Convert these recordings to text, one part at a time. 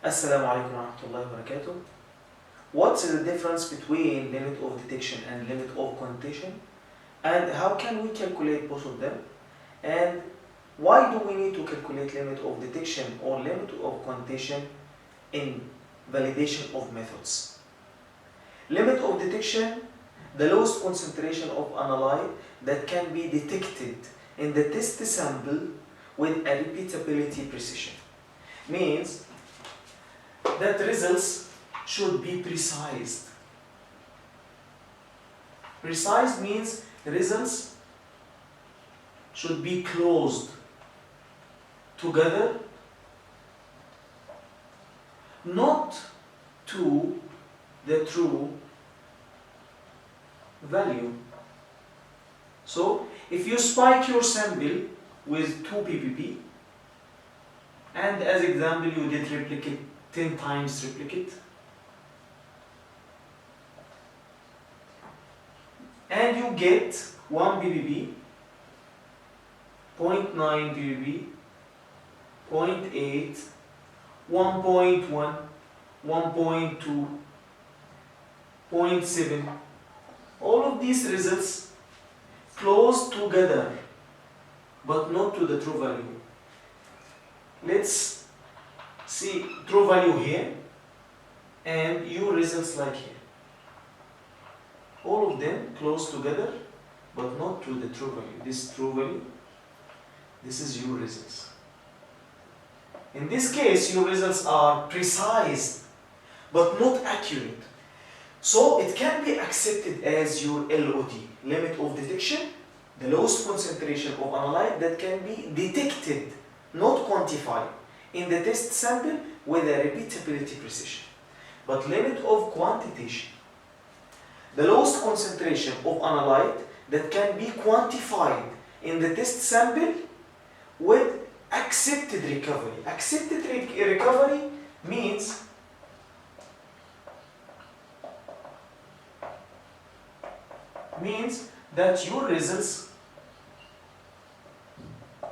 Assalamu alaikum wa rahmatullahi wa barakatuh. What's the difference between limit of detection and limit of quantitation? And how can we calculate both of them? And why do we need to calculate limit of detection or limit of quantitation in validation of methods? Limit of detection, the lowest concentration of analyte that can be detected in the test sample with a repeatability precision. Means that results should be precise. Precise means results should be closed together, not to the true value. So, if you spike your sample with 2 ppb, and as example you did replicate 10 times replicate, and you get 1 ppb, 0.9 ppb, 0.8, 1.1, 1.2, 0.7, all of these results close together but not to the true value. Let's see true value here and your results like here. All of them close together but not to the true value. This true value, this is your results. In this case, your results are precise but not accurate. So it can be accepted as your LOD, limit of detection, the lowest concentration of analyte that can be detected, not quantified, in the test sample with a repeatability precision. But limit of quantitation, the lowest concentration of analyte that can be quantified in the test sample with accepted recovery. Accepted recovery means that your results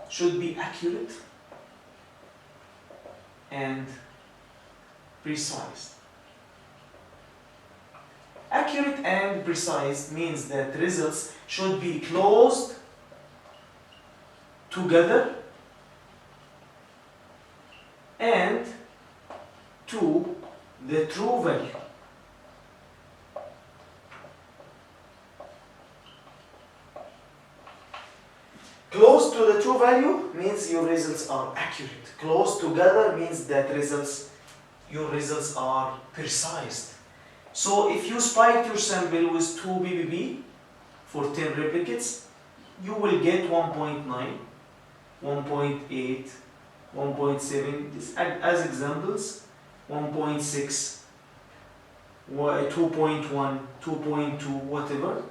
should be accurate and precise. Accurate and precise means that results should be closed together and to the true value. Close to the true value means your results are accurate. Close together means that your results are precise. So if you spiked your sample with 2 ppb for 10 replicates, you will get 1.9, 1.8, 1.7, as examples, 1.6, 2.1, 2.2, whatever.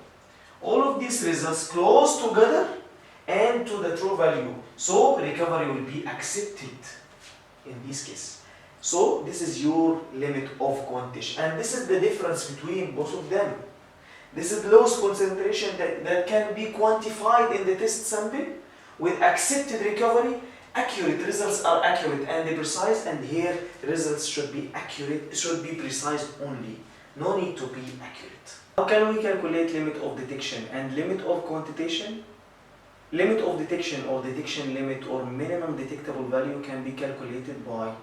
All of these results close together and to the true value. So recovery will be accepted in this case. So this is your limit of quantitation. And this is the difference between both of them. This is the lowest concentration that can be quantified in the test sample with accepted recovery. Accurate results are accurate and precise, and here results should be accurate, should be precise only. No need to be accurate. How can we calculate limit of detection and limit of quantitation? Limit of detection or detection limit or minimum detectable value can be calculated by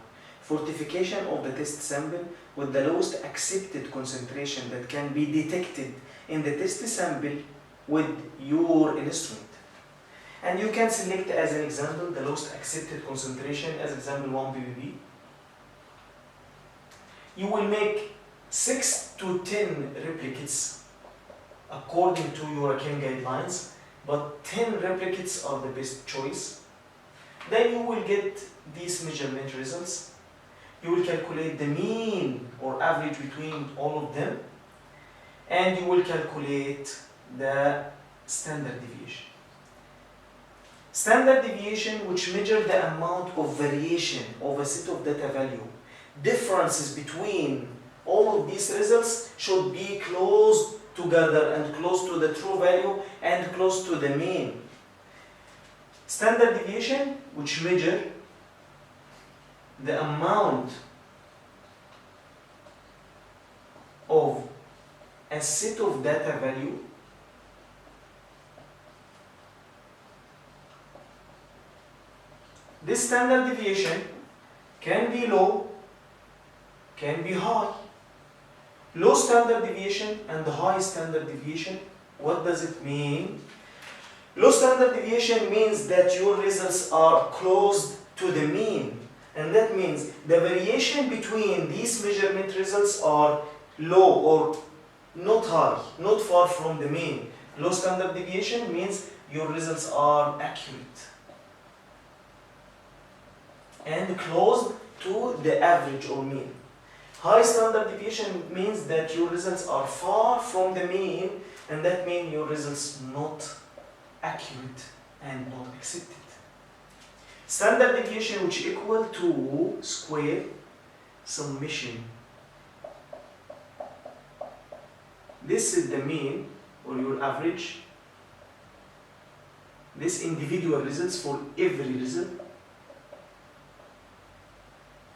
fortification of the test sample with the lowest accepted concentration that can be detected in the test sample with your instrument. And you can select as an example the lowest accepted concentration, as example 1 ppb. You will make 6 to 10 replicates according to your Akin guidelines, but 10 replicates are the best choice. Then you will get these measurement results. You will calculate the mean or average between all of them, and you will calculate the standard deviation. Standard deviation, which measures the amount of variation of a set of data value. Differences between all of these results should be close together and close to the true value and close to the mean. Standard deviation, which measures the amount of a set of data value this standard deviation can be low, can be high. Low standard deviation and high standard deviation, what does it mean? Low standard deviation means that your results are close to the mean, and that means the variation between these measurement results are low or not high, not far from the mean. Low standard deviation means your results are accurate and close to the average or mean. High standard deviation means that your results are far from the mean, and that means your results not accurate and not accepted. Standard deviation which equal to square summation. This is the mean or your average. This individual results for every result,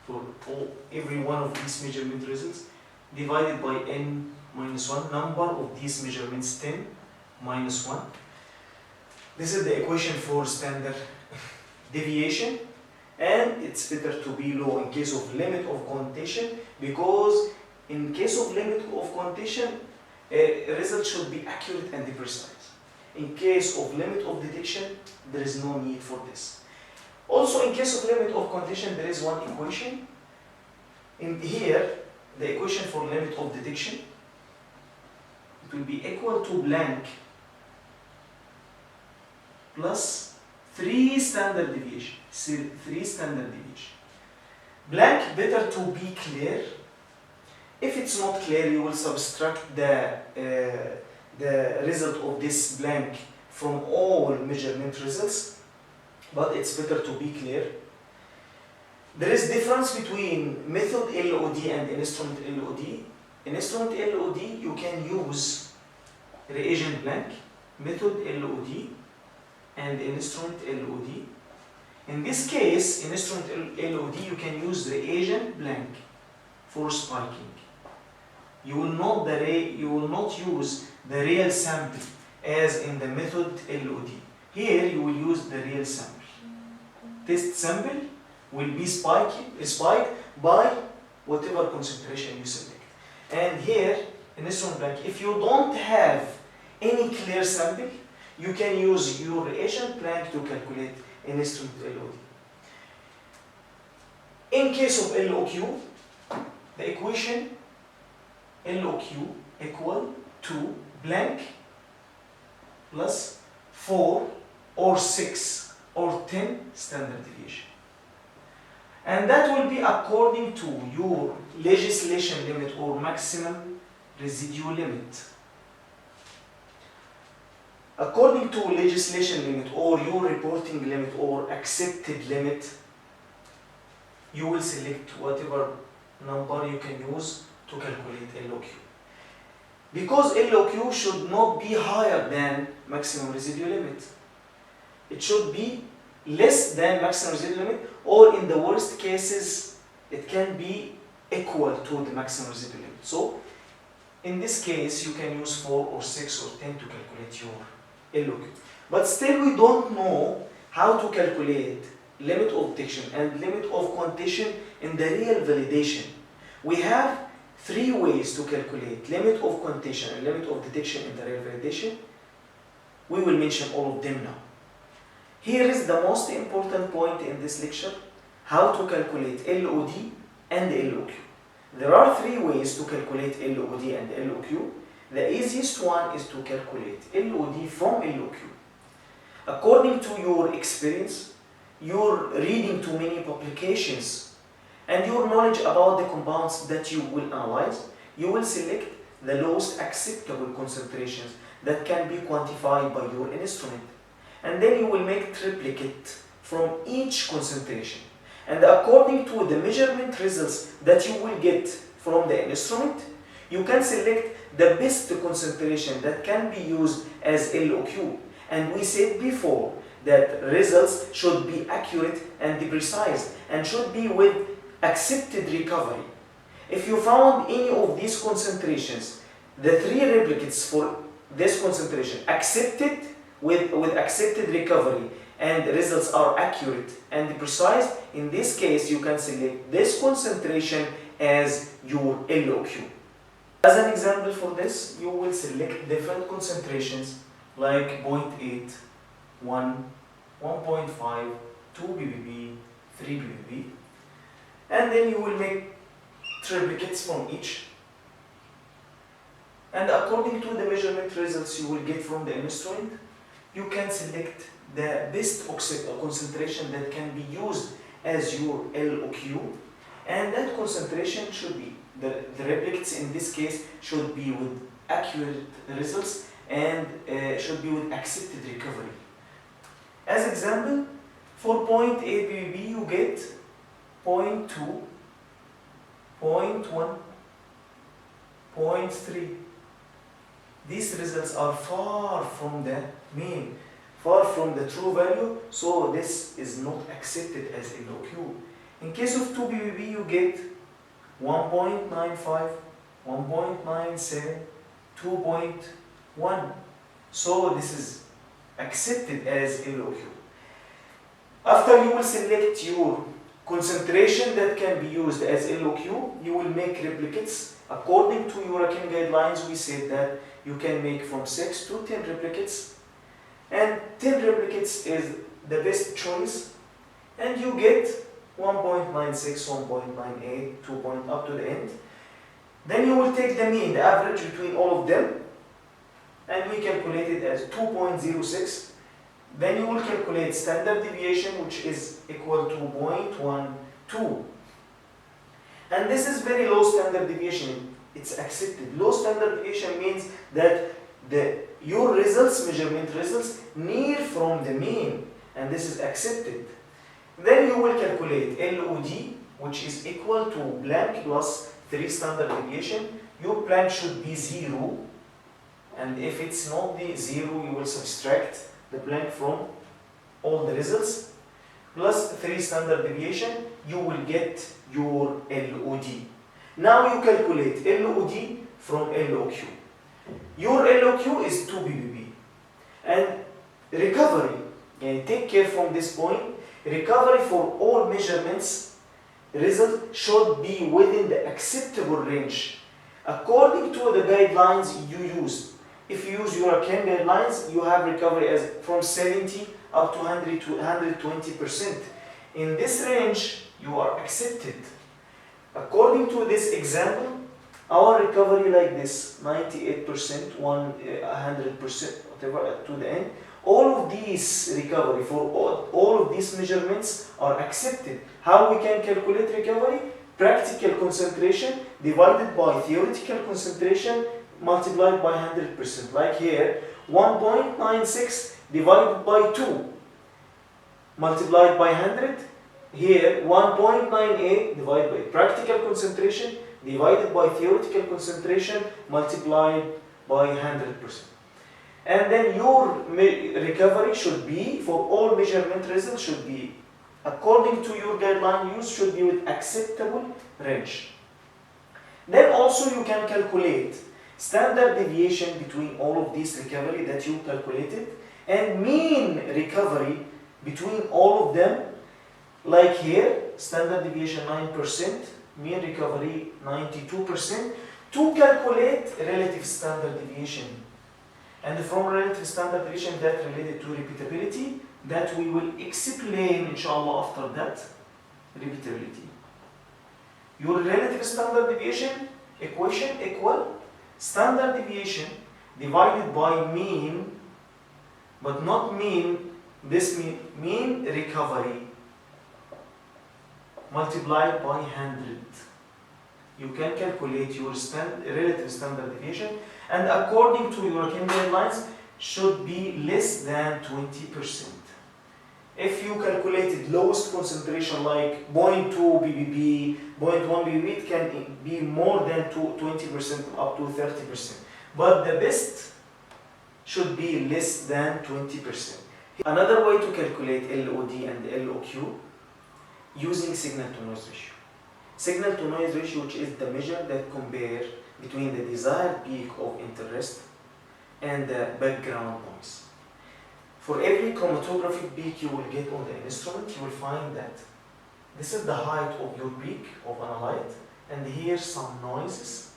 for every one of these measurement results, divided by n minus 1, number of these measurements 10 minus 1. This is the equation for standard deviation, and it's better to be low in case of limit of contention, because in case of limit of contention, a result should be accurate and precise. In case of limit of detection, there is no need for this. Also, in case of limit of contention, there is one equation. In here, the equation for limit of detection, it will be equal to blank plus 3 standard deviation. 3 standard deviation. Blank, better to be clear. If it's not clear, you will subtract the result of this blank from all measurement results, but it's better to be clear. There is difference between method LOD and instrument LOD. In instrument LOD, you can use reagent blank, method LOD, and instrument LOD. In this case, in instrument LOD, you can use reagent blank for spiking. You will not use the real sample as in the method LOD. Here you will use the real sample. Test sample will be spiked by whatever concentration you select. And here in instrument blank, if you don't have any clear sample, you can use your reagent blank to calculate an instrument LOD. In case of LOQ, the equation LOQ equal to blank plus 4 or 6 or 10 standard deviation. And that will be according to your legislation limit or maximum residual limit. According to legislation limit or your reporting limit or accepted limit, you will select whatever number you can use to calculate LOQ. Because LOQ should not be higher than maximum residual limit. It should be less than maximum residual limit, or in the worst cases, it can be equal to the maximum residual limit. So, in this case, you can use 4 or 6 or 10 to calculate your LOQ. But still, we don't know how to calculate limit of detection and limit of contention in the real validation. We have 3 ways to calculate limit of contention and limit of detection in the real validation. We will mention all of them now. Here is the most important point in this lecture, how to calculate LOD and LOQ. There are 3 ways to calculate LOD and LOQ. The easiest one is to calculate LOD from LOQ. According to your experience, your reading too many publications, and your knowledge about the compounds that you will analyze, you will select the lowest acceptable concentrations that can be quantified by your instrument. And then you will make triplicate from each concentration. And according to the measurement results that you will get from the instrument, you can select the best concentration that can be used as LOQ. And we said before that results should be accurate and precise and should be with accepted recovery. If you found any of these concentrations, the 3 replicates for this concentration accepted with accepted recovery and the results are accurate and precise, in this case you can select this concentration as your LOQ. As an example for this, you will select different concentrations like 0.8, 1, 1.5, 2 ppb, 3 ppb, and then you will make triplicates from each. And according to the measurement results you will get from the instrument, you can select the best concentration that can be used as your LOQ, and that concentration should be, the replicates in this case should be with accurate results and should be with accepted recovery. As example, for 0.8 ppb you get 0.2, 0.1, 0.3. These results are far from the mean, far from the true value, so this is not accepted as LOQ. In case of 2 ppb you get 1.95, 1.97, 2.1, so this is accepted as LOQ. After you will select your concentration that can be used as LOQ, you will make replicates. According to European guidelines, we said that you can make from 6 to 10 replicates, and 10 replicates is the best choice, and you get 1.96, 1.98, 2 point up to the end. Then you will take the mean, the average between all of them, and we calculate it as 2.06. Then you will calculate standard deviation, which is equal to 0.12. And this is very low standard deviation. It's accepted. Low standard deviation means that your results, measurement results, near from the mean, and this is accepted. Then you will calculate LOD, which is equal to blank plus 3 standard deviation. Your blank should be 0, and if it's not the 0, you will subtract the blank from all the results, plus 3 standard deviation, you will get your LOD. Now you calculate LOD from LOQ. Your LOQ is 2 ppb. And recovery, take care from this point, recovery for all measurements result should be within the acceptable range according to the guidelines you use. If you use European guidelines, you have recovery as from 70 up to 100 to 120%. In this range, you are accepted. According to this example, our recovery like this, 98%, 100%, whatever to the end, all of these recovery for all of these measurements are accepted. How we can calculate recovery? Practical concentration divided by theoretical concentration multiplied by 100%. Like here, 1.96 divided by 2 multiplied by 100. Here, 1.98 divided by practical concentration divided by theoretical concentration multiplied by 100%. And then your recovery should be, for all measurement results, should be, according to your guideline use, should be with acceptable range. Then also you can calculate standard deviation between all of these recovery that you calculated and mean recovery between all of them. Like here, standard deviation 9%, mean recovery 92%, to calculate relative standard deviation. And from relative standard deviation that related to repeatability, that we will explain inshallah after that, repeatability. Your relative standard deviation equation equal standard deviation divided by mean, but not mean, this mean recovery multiplied by 100. You can calculate your relative standard deviation, and according to European guidelines should be less than 20%. If you calculated lowest concentration like 0.2 ppb, 0.1 ppb, it can be more than 20% up to 30%. But the best should be less than 20%. Another way to calculate LOD and LOQ using signal to noise ratio. Signal to noise ratio, which is the measure that compare between the desired peak of interest and the background noise. For every chromatographic peak you will get on the instrument, you will find that this is the height of your peak of analyte, and here's some noises.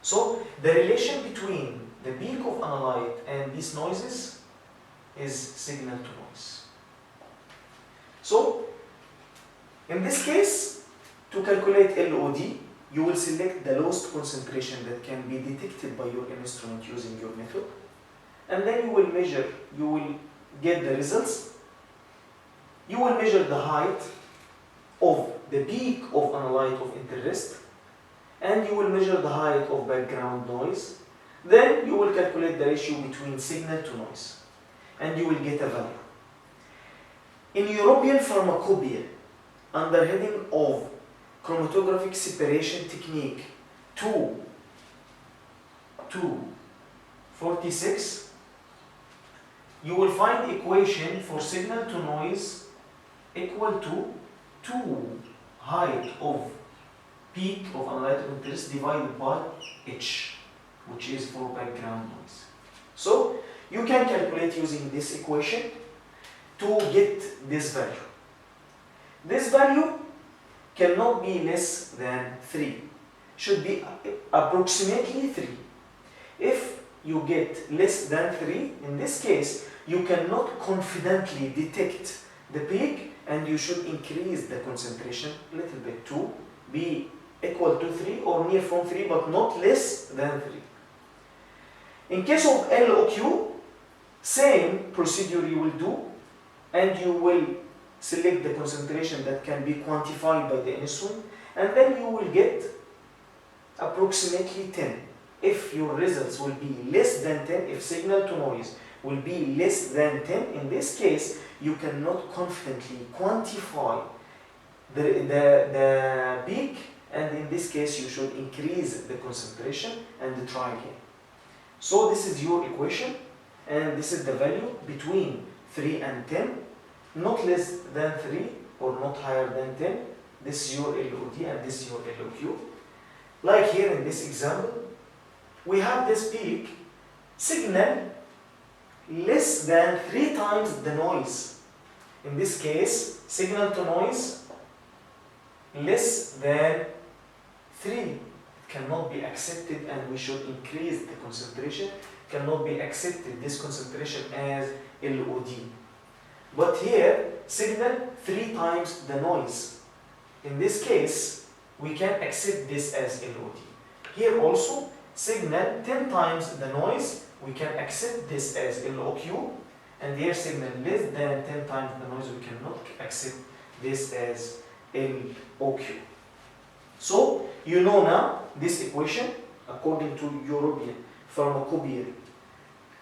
So the relation between the peak of analyte and these noises is signal to noise. So in this case, to calculate LOD, you will select the lowest concentration that can be detected by your instrument using your method, and then you will measure, you will get the results. You will measure the height of the peak of analyte of interest, and you will measure the height of background noise. Then you will calculate the ratio between signal to noise, and you will get a value. In European Pharmacopoeia, under heading of chromatographic separation technique 2.2.46, you will find equation for signal to noise equal to 2 height of peak of analyte of interest divided by H, which is for background noise. So you can calculate using this equation to get this value. This value cannot be less than 3, should be approximately 3. If you get less than 3, in this case, you cannot confidently detect the peak, and you should increase the concentration a little bit to be equal to 3 or near from 3, but not less than 3. In case of LOQ, same procedure you will do, and you will select the concentration that can be quantified by the instrument, and then you will get approximately 10. If your results will be less than 10, if signal to noise will be less than 10, in this case, you cannot confidently quantify the peak, and in this case, you should increase the concentration and try again. So this is your equation, and this is the value between 3 and 10, not less than 3 or not higher than 10. This is your LOD and this is your LOQ. Like here in this example, we have this peak signal less than 3 times the noise. In this case, signal to noise less than 3. It cannot be accepted, and we should increase the concentration. Cannot be accepted this concentration as LOD. But here, signal 3 times the noise. In this case, we can accept this as LOD. Here also, signal 10 times the noise, we can accept this as LOQ. And here, signal less than 10 times the noise, we cannot accept this as LOQ. So, you know now this equation, according to European Pharmacopoeia,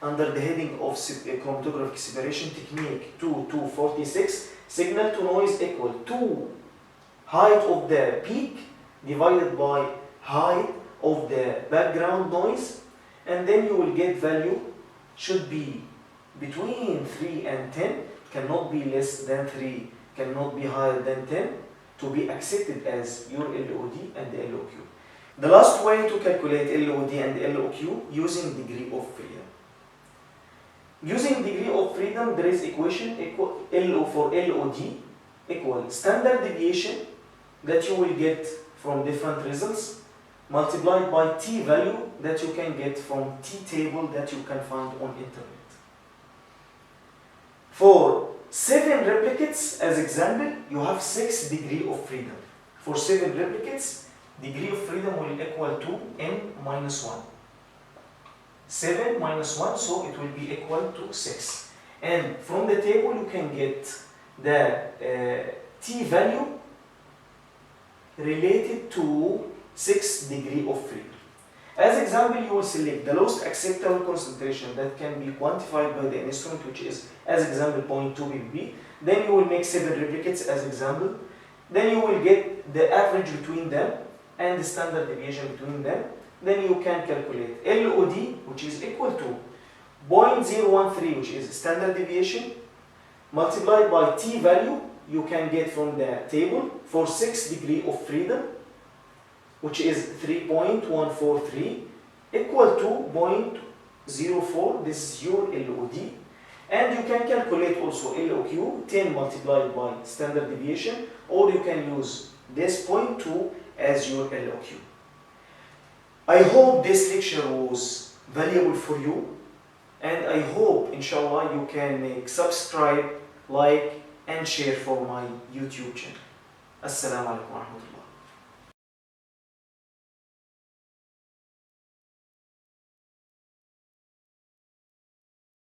under the heading of chromatographic separation technique 2.2.46, signal to noise equal to height of the peak divided by height of the background noise, and then you will get value should be between 3 and 10, cannot be less than 3, cannot be higher than 10, to be accepted as your LOD and the LOQ. The last way to calculate LOD and LOQ using degree of freedom. Using degree of freedom, there is equation equal LO for LOD equal standard deviation that you will get from different results multiplied by T value that you can get from T table that you can find on internet. For 7 replicates, as example, you have 6 degree of freedom. For 7 replicates, degree of freedom will equal to n minus 1. 7 minus 1, so it will be equal to 6. And from the table, you can get the T value related to 6 degree of freedom. As example, you will select the lowest acceptable concentration that can be quantified by the instrument, which is, as example, 0.2 ppb. Then you will make 7 replicates as example. Then you will get the average between them and the standard deviation between them. Then you can calculate LOD, which is equal to 0.013, which is standard deviation, multiplied by T value you can get from the table for 6 degree of freedom. which is 3.143 equal to 0.04. This is your LOD. And you can calculate also LOQ, 10 multiplied by standard deviation, or you can use this 0.2 as your LOQ. I hope this lecture was valuable for you, and I hope inshallah you can make subscribe, like and share for my YouTube channel. Assalamu alaikum wa rahmatullah.